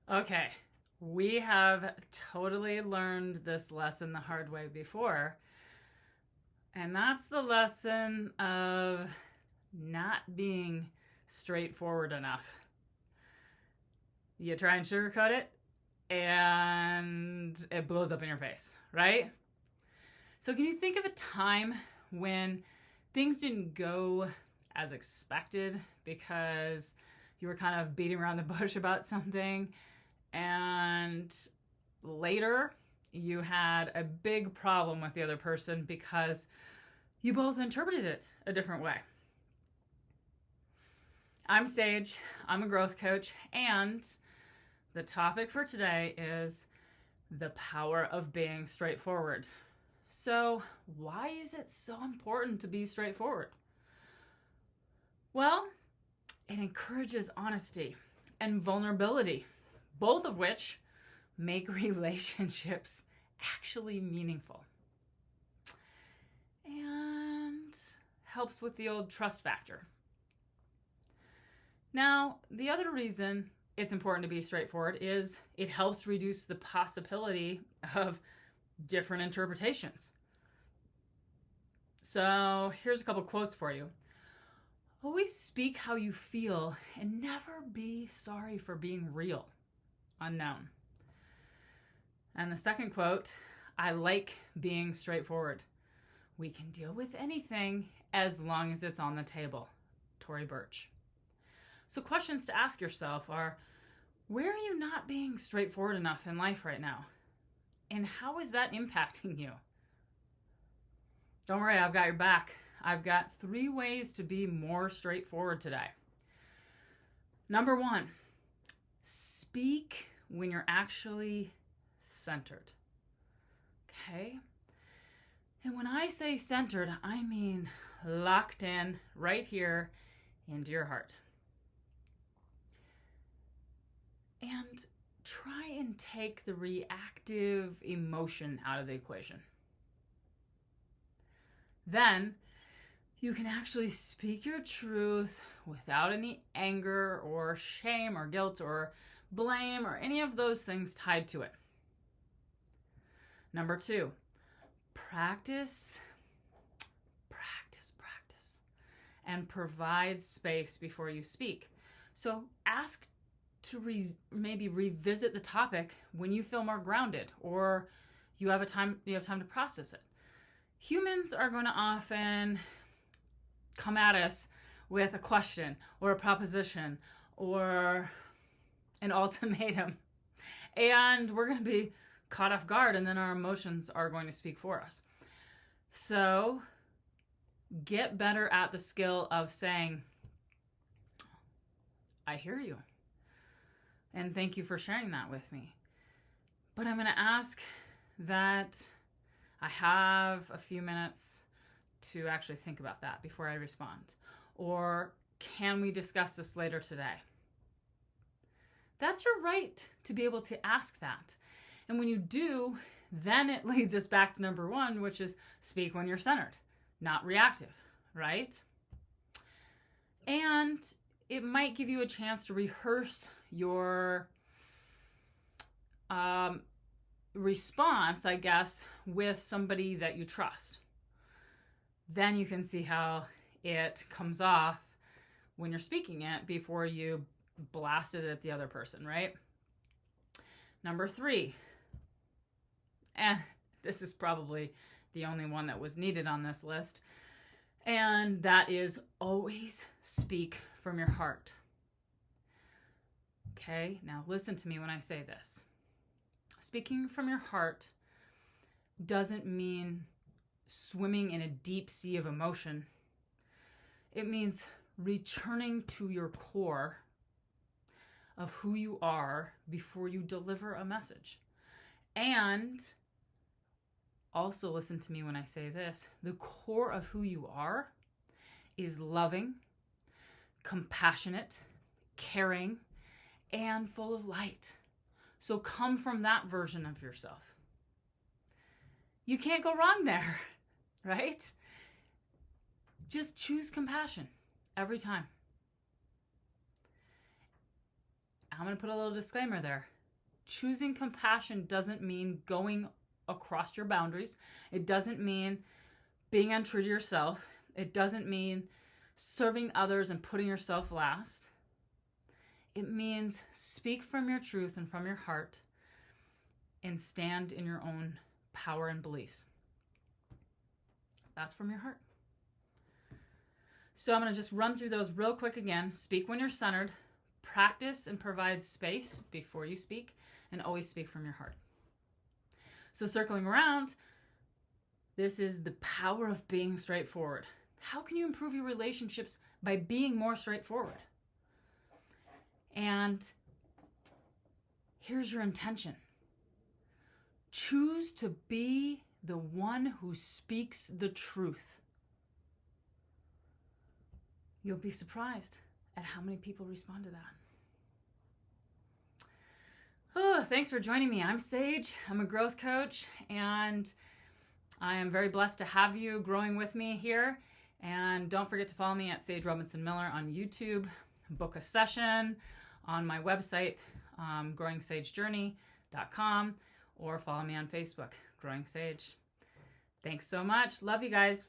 Okay, we have totally learned this lesson the hard way before, and that's the lesson of not being straightforward enough. You try and sugarcoat it, and it blows up in your face, right? So, can you think of a time when things didn't go as expected because you were kind of beating around the bush about something, and later you had a big problem with the other person because you both interpreted it a different way? I'm Sage, I'm a growth coach, and the topic for today is the power of being straightforward. So, why is it so important to be straightforward? Well, it encourages honesty and vulnerability, both of which make relationships actually meaningful. And helps with the old trust factor. Now, the other reason it's important to be straightforward is it helps reduce the possibility of different interpretations. So here's a couple quotes for you. Always speak how you feel and never be sorry for being real. Unknown. And the second quote, I like being straightforward. We can deal with anything as long as it's on the table. Tory Burch. So questions to ask yourself are, where are you not being straightforward enough in life right now? And how is that impacting you? Don't worry, I've got your back. I've got 3 ways to be more straightforward today. Number 1, speak when you're actually centered. Okay? And when I say centered, I mean locked in right here into your heart. And try and take the reactive emotion out of the equation. Then you can actually speak your truth without any anger or shame or guilt or blame or any of those things tied to it. Number 2, practice, and provide space before you speak. So ask to maybe revisit the topic when you feel more grounded or you have time to process it. Humans are going to often come at us with a question or a proposition or an ultimatum, and we're going to be caught off guard, and then our emotions are going to speak for us. So get better at the skill of saying, I hear you, and thank you for sharing that with me. But I'm going to ask that I have a few minutes to actually think about that before I respond. Or can we discuss this later today? That's your right to be able to ask that. And when you do, then it leads us back to number 1, which is speak when you're centered, not reactive, right? And it might give you a chance to rehearse your response, I guess, with somebody that you trust. Then you can see how it comes off when you're speaking it before you blast it at the other person, right? Number 3, and this is probably the only one that was needed on this list, and that is always speak from your heart. Okay, now listen to me when I say this. Speaking from your heart doesn't mean swimming in a deep sea of emotion. It means returning to your core of who you are before you deliver a message. And also listen to me when I say this. The core of who you are is loving, compassionate, caring, and full of light. So come from that version of yourself. You can't go wrong there, right? Just choose compassion every time. I'm going to put a little disclaimer there. Choosing compassion doesn't mean going across your boundaries. It doesn't mean being untrue to yourself. It doesn't mean serving others and putting yourself last. It means speak from your truth and from your heart and stand in your own power and beliefs. That's from your heart. So I'm going to just run through those real quick again. Speak when you're centered. Practice and provide space before you speak, and always speak from your heart. So circling around, this is the power of being straightforward. How can you improve your relationships by being more straightforward? And here's your intention. Choose to be the one who speaks the truth. You'll be surprised at how many people respond to that. Oh, thanks for joining me. I'm Sage. I'm a growth coach, and I am very blessed to have you growing with me here. And don't forget to follow me at Sage Robinson Miller on YouTube. Book a session on my website, growingsagejourney.com, or follow me on Facebook, Growing Sage. Thanks so much. Love you guys.